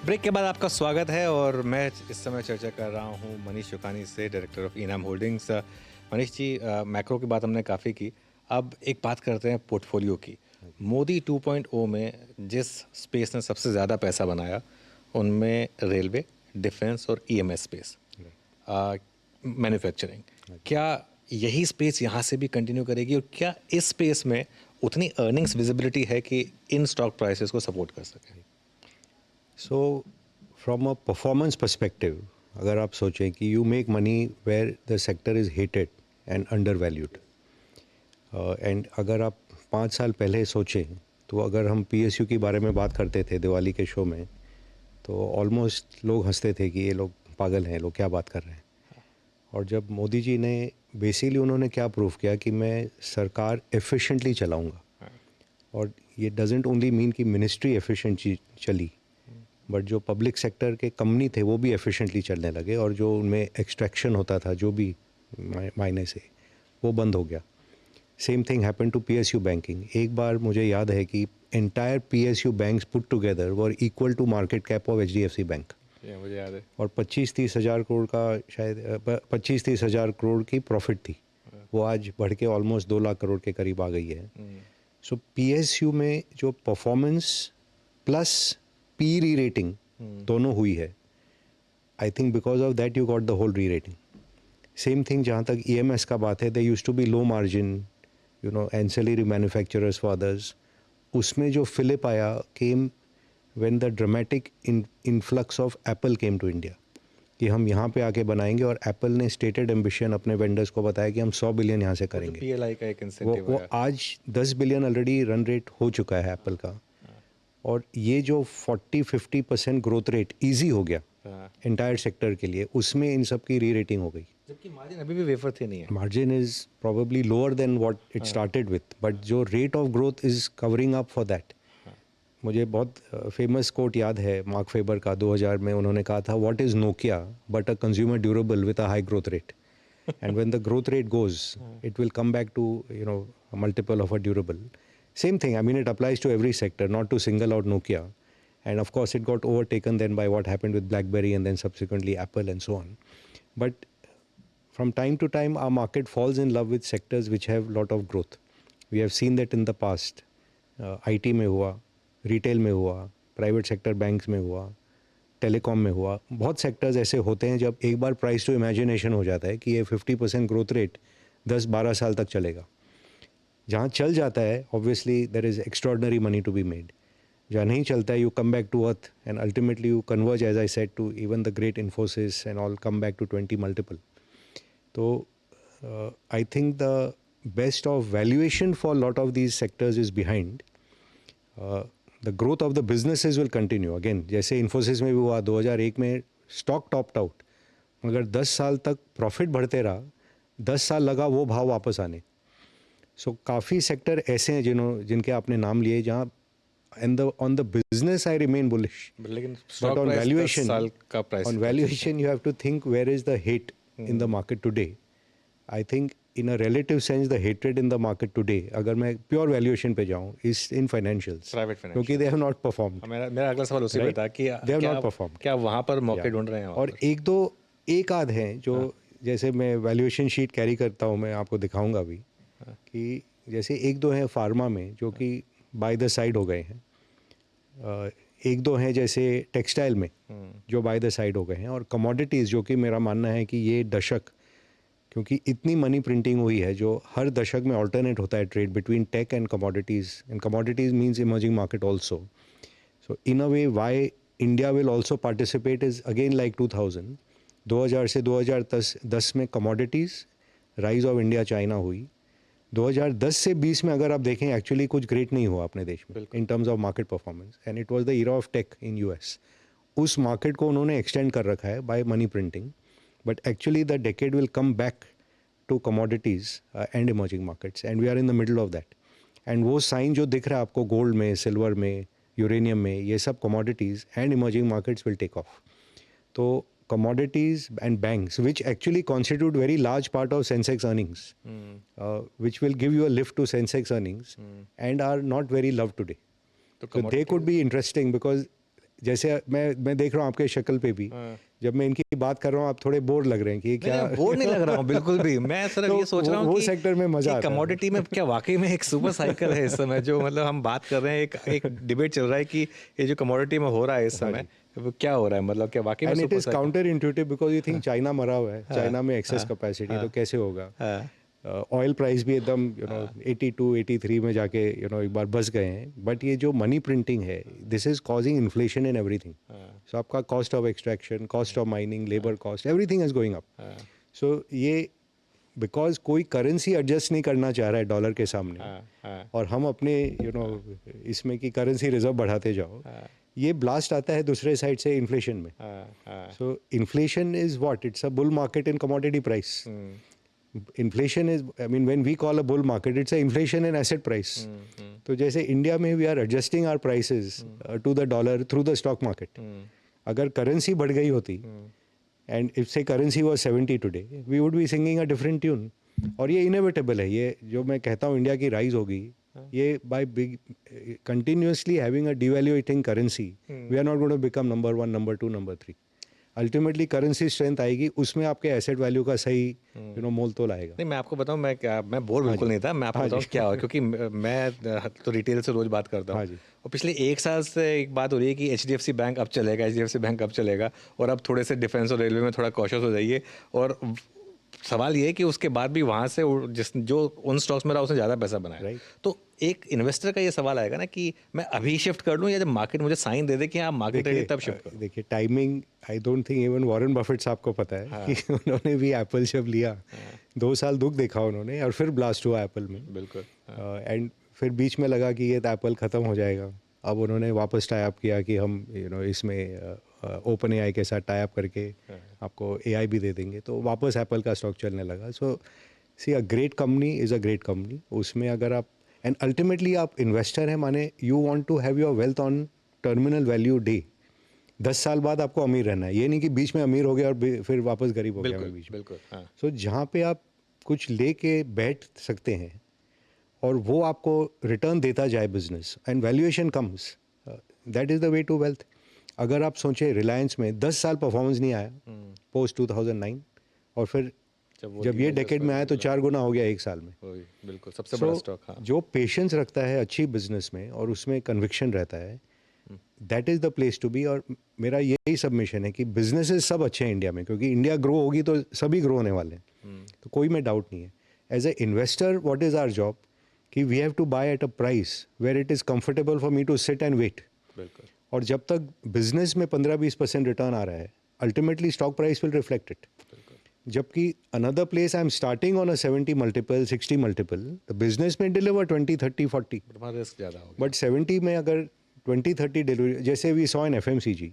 Break के बाद आपका स्वागत है और मैं इस समय चर्चा कर रहा हूं मनीष चुकानी से, डायरेक्टर ऑफ इनाम होल्डिंग्स। मनीष जी, मैक्रो की बात हमने काफ़ी की, अब एक बात करते हैं पोर्टफोलियो की। मोदी 2.0 में जिस स्पेस ने सबसे ज़्यादा पैसा बनाया उनमें रेलवे, डिफेंस और ईएमएस स्पेस, मैन्युफैक्चरिंग। क्या यही स्पेस यहाँ से भी कंटिन्यू करेगी और क्या इस स्पेस में उतनी अर्निंग्स विजिबिलिटी है कि इन स्टॉक प्राइसेस को सपोर्ट कर सके? So from a performance perspective, अगर आप सोचें कि you make money where the sector is hated and under valued, and अगर आप 5 साल पहले सोचें तो अगर हम पीएसयू के बारे में बात करते थे दिवाली के शो में, तो ऑलमोस्ट लोग हंसते थे कि ये लोग पागल हैं, लोग क्या बात कर रहे हैं। और जब मोदी जी ने बेसिकली उन्होंने क्या प्रूव किया कि मैं सरकार एफिशिएंटली चलाऊंगा, और ये डजेंट ओनली मीन कि मिनिस्ट्री एफिशिएंटली चली, बट जो पब्लिक सेक्टर के कंपनी थे वो भी एफिशिएंटली चलने लगे, और जो उनमें एक्सट्रैक्शन होता था जो भी मायने से, वो बंद हो गया। Same thing happen to PSU banking. एक बार मुझे याद है कि entire PSU banks put together were equal to market cap of HDFC bank. मुझे याद है। और 25-30 हज़ार करोड़ का, शायद 25-30 हज़ार करोड़ की प्रॉफिट थी, वो आज बढ़ के ऑलमोस्ट 2 लाख करोड़ के करीब आ गई है। सो पीएसयू में जो performance plus P rerating दोनों हुई है, I think because of that you got the whole rerating. Same thing जहाँ तक ईएमएस का बात है, they used to be low margin, you know, ancillary manufacturers for others. उसमें जो फिलिप आया came when the dramatic influx of Apple came to India, कि हम यहाँ पे आके बनाएंगे, और एप्पल ने स्टेटेड एम्बिशन अपने वेंडर्स को बताया कि हम 100 बिलियन यहाँ से करेंगे। पीएलआई का एक इंसेंटिव वो आज 10 बिलियन ऑलरेडी रन रेट हो चुका है एप्पल का, और ये जो 40-50% ग्रोथ रेट इजी हो गया एंटायर सेक्टर के लिए, उसमें इन सब की री रेटिंग हो गई। जबकि मार्जिन अभी भी वेफर थे नहीं है। Margin is probably lower than what it started with, but जो rate of growth is covering up for that. मुझे बहुत फेमस कोट याद है मार्क फेबर का, 2000 में उन्होंने कहा था, what is Nokia but a consumer durable with a high growth rate, and when the growth rate goes it will come back to, you know, multiple of a durable. Same thing, I mean, it applies to every sector, not to single out Nokia. And of course, it got overtaken then by what happened with BlackBerry and then subsequently Apple and so on. But from time to time, our market falls in love with sectors which have a lot of growth. We have seen that in the past. IT में हुआ, retail में हुआ, private sector banks में हुआ, telecom में हुआ। बहुत sectors ऐसे होते हैं जब एक बार price to imagination हो जाता है कि ये 50% growth rate 10-12 साल तक चलेगा। जहाँ चल जाता है, obviously there is extraordinary money to be made. जहाँ नहीं चलता है, you come back to earth and ultimately you converge, as I said, to even the great Infosys and all come back to 20 multiple. तो I think the best of valuation for lot of these sectors is behind. The growth of the businesses will continue again, जैसे इन्फोसिस में भी हुआ 2001 में, stock topped out, मगर 10 साल तक profit बढ़ते रहा, 10 साल लगा वो भाव वापस आने। सो काफ़ी सेक्टर ऐसे हैं जिनके आपने नाम लिए, जहाँ on the business I remain bullish, लेकिन बट ऑन वैल्यूएशन, साल का price, on valuation you have to think where is the hate in the market today. I think in a relative sense the hatred in the market today, अगर मैं pure valuation पे जाऊँ, is in financials, private क्योंकि they have not performed. मेरा अगला सवाल उसी पे था कि दे हैव नॉट परफॉर्म्ड। क्या वहाँ पर मौके ढूंढ रहे हैं? और एक आध हैं जो, जैसे मैं वैल्यूएशन शीट कैरी करता हूँ, मैं आपको दिखाऊंगा भी, कि जैसे एक दो हैं फार्मा में जो कि बाय द साइड हो गए हैं, एक दो हैं जैसे टेक्सटाइल में जो बाय द साइड हो गए हैं, और कमोडिटीज़ जो कि मेरा मानना है कि ये दशक, क्योंकि इतनी मनी प्रिंटिंग हुई है, जो हर दशक में ऑल्टरनेट होता है trade between tech and commodities means emerging market also. So in a way why India will also participate is again like 2000 से 2010 में commodities, rise of India China हुई। 2010 से 20 में अगर आप देखें, एक्चुअली कुछ ग्रेट नहीं हुआ अपने देश में in terms of market performance, and it was the era of tech in US. उस मार्केट को उन्होंने एक्सटेंड कर रखा है by money printing, but actually the decade will come back to commodities and emerging markets, and we are in the middle of that. And वो sign जो दिख रहा है आपको गोल्ड में, सिल्वर में, यूरेनियम में, ये सब commodities and emerging markets will take off. तो commodities and banks, which actually constitute very large part of Sensex earnings, which will give you a lift to Sensex earnings, and are not very loved today. So they could be interesting, because जैसे मैं देख रहा हूँ आपके शक्ल पे भी, जब मैं इनकी बात कर रहा हूँ आप थोड़े बोर लग रहे हैं कि ये क्या। बोर नहीं लग रहा हूँ बिल्कुल भी, मैं सिर्फ तो ये सोच रहा हूँ वो कि सेक्टर में मजा आता है। कमोडिटी में क्या वाकई में एक सुपर साइकिल है इस समय, जो मतलब हम बात कर रहे हैं, एक डिबेट चल रहा है कि ये जो कमोडिटी में हो रहा है इस समय वो क्या हो रहा है, मतलब क्या वाकई में and it super is cycle. Counter intuitive because you think China मरा हुआ है, चाइना में एक्सेस कैपेसिटी, तो कैसे होगा। ऑयल प्राइस भी एकदम 82 83 में जाके एक बार बस गए हैं। बट ये जो मनी प्रिंटिंग है, this is causing inflation in everything. So आपका cost of extraction, cost of mining, labour cost, everything is going up. So ये बिकॉज कोई करेंसी एडजस्ट नहीं करना चाह रहा है डॉलर के सामने, और हम अपने इसमें की करेंसी रिजर्व बढ़ाते जाओ, ये ब्लास्ट आता है दूसरे साइड से इन्फ्लेशन में। सो inflation is what, it's a bull market in commodity price. Inflation is, I mean, when we call a bull market, it's a inflation in asset price. तो जैसे इंडिया में we are adjusting our prices to the dollar through the stock market. अगर currency बढ़ गई होती, and if say currency was 70 today, we would be singing a different tune. और ये inevitable है, ये जो मैं कहता हूँ इंडिया की राइज होगी, ये by big continuously having a devaluating currency, we are not going to become number 1, number 2, number 3. Ultimately currency strength आएगी, उसमें आपके एसेट वैल्यू का सही मोल तोल आएगा। नहीं, मैं आपको बताऊं, मैं बोर बिल्कुल नहीं था, मैं आपको बताऊं क्या हुआ, क्योंकि मैं तो रिटेल से रोज बात करता हूँ, और पिछले एक साल से एक बात हो रही है कि HDFC बैंक अब चलेगा, HDFC बैंक अब चलेगा, और अब थोड़े से डिफेंस और रेलवे में थोड़ा कॉशियस हो जाइए। और सवाल ये है कि उसके बाद भी वहाँ से जो उन स्टॉक्स में रहा उसने ज़्यादा पैसा बनाया। तो एक इन्वेस्टर का ये सवाल आएगा ना कि मैं अभी शिफ्ट कर लूँ, या जब मार्केट मुझे साइन दे दे कि हाँ मार्केट रेडी, तब शिफ्ट करूँ। देखिए timing, I don't think even Warren Buffett साहब को पता है कि उन्होंने भी एप्पल जब लिया 2 साल दुख देखा उन्होंने, और फिर ब्लास्ट हुआ एप्पल में। बिल्कुल। एंड फिर बीच में लगा कि ये तो एप्पल ख़त्म हो जाएगा, अब उन्होंने वापस टाई अप किया कि हम इसमें ओपन AI के साथ टाई अप करके आपको AI भी दे देंगे, तो वापस एप्पल का स्टॉक चलने लगा। So see, a great company is a great company. उसमें अगर आप, एंड अल्टीमेटली आप इन्वेस्टर हैं, माने you want to have your wealth on terminal value day. 10 साल बाद आपको अमीर रहना है, ये नहीं कि बीच में अमीर हो गया और फिर वापस गरीब हो गया मैं बीच में। बिल्कुल। सो जहाँ पे आप कुछ लेके बैठ सकते हैं और वो आपको रिटर्न देता जाए business, and valuation comes, that is the way to wealth. अगर आप सोचें रिलायंस में 10 साल परफॉर्मेंस नहीं आया पोस्ट 2009, और फिर जब ये डेकेड में आया तो 4 गुना हो गया एक साल में। बिल्कुल, सबसे बड़ा स्टॉक। जो पेशेंस रखता है अच्छी बिजनेस में और उसमें कन्विक्शन रहता है, that is the place to be. और मेरा यही सबमिशन है कि बिजनेसेस सब अच्छे हैं इंडिया में, क्योंकि इंडिया ग्रो होगी तो सभी ग्रो होने वाले हैं, तो कोई में डाउट नहीं है। As a investor what is our job, कि we have to buy at a price where it is comfortable for me to sit and wait. बिल्कुल। और जब तक बिजनेस में 15-20% रिटर्न आ रहा है, ultimately stock price will reflect it. जबकि another place I am starting on a 70 multiple, 60 multiple, the business में डिलीवर 20, 30, 40, रिस्क ज़्यादा होगा। बट 70 में अगर 20-30 डिलीवरी, जैसे वी सॉ इन FMCG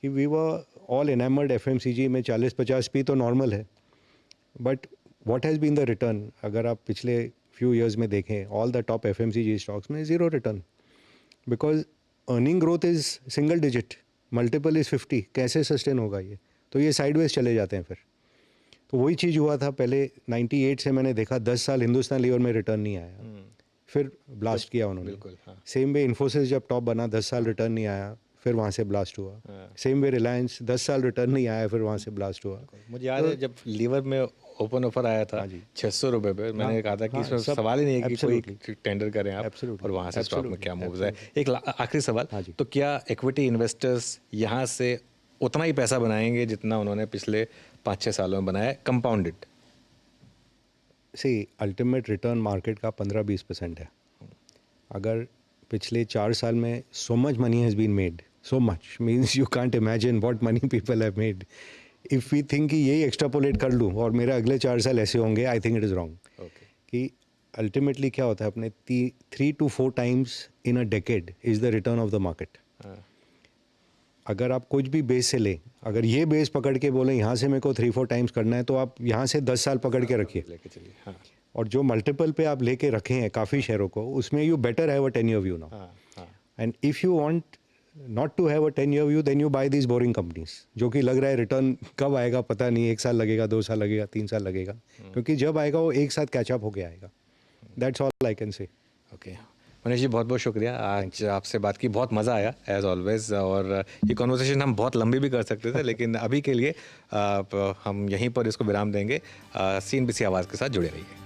कि we were all enamoured FMCG में 40-50 पी तो नॉर्मल है, but what has been the return, अगर आप पिछले फ्यू ईयर्स में देखें all the top FMCG stocks में 0 return, because earning growth is single digit, multiple is 50, कैसे सस्टेन होगा ये? तो ये साइडवेज चले जाते हैं फिर। तो वही चीज़ हुआ था पहले 98 से, मैंने देखा 10 साल हिंदुस्तान लीवर में रिटर्न नहीं आया, फिर ब्लास्ट किया उन्होंने। सेम वे इन्फोसिस जब टॉप बना 10 साल रिटर्न नहीं आया, फिर वहाँ से ब्लास्ट हुआ। सेम वे रिलायंस 10 साल रिटर्न नहीं आया, फिर वहाँ से ब्लास्ट हुआ। मुझे याद है जब लीवर में ओपन ऑफर आया था 600 रुपये पे, मैंने कहा था कि इसमें सवाल ही नहीं है कि कोई टेंडर करें आप, और वहाँ से स्टॉक में क्या मूव्स है। एक आखिरी सवाल, तो क्या इक्विटी इन्वेस्टर्स यहाँ से उतना ही पैसा बनाएंगे जितना उन्होंने पिछले 5-6 सालों में बनाया, कंपाउंडेड? सी, अल्टीमेट रिटर्न मार्केट का 15-20% है। अगर पिछले 4 साल में so much money has been made, so much means you can't imagine what money people have made. If we think कि यही एक्स्ट्रापोलेट कर लूँ और मेरे अगले 4 साल ऐसे होंगे, I think it is wrong. कि अल्टीमेटली क्या होता है, अपने 3 to 4 times in a decade is the return of the market. अगर आप कुछ भी बेस से लें, अगर ये बेस पकड़ के बोलें यहाँ से मेरे को 3-4 टाइम्स करना है, तो आप यहाँ से 10 साल पकड़ के रखिए। और जो मल्टीपल पे आप लेके रखे हैं काफ़ी शेयरों को, उसमें you better have a 10-year view now. And if you want not to have a 10-year view, then you buy these boring companies, जो कि लग रहा है रिटर्न कब आएगा पता नहीं, 1 साल लगेगा, 2 साल लगेगा, 3 साल लगेगा, क्योंकि जब आएगा वो एक साथ कैचअप होके आएगा। That's all I can say. Okay, Manish ji बहुत बहुत शुक्रिया, आज आपसे बात की बहुत मज़ा आया एज़ ऑलवेज़। और ये कॉन्वर्सेशन हम बहुत लंबी भी कर सकते थे, लेकिन अभी के लिए हम यहीं पर इसको विराम देंगे। CNBC आवाज़ के साथ जुड़े रहिए।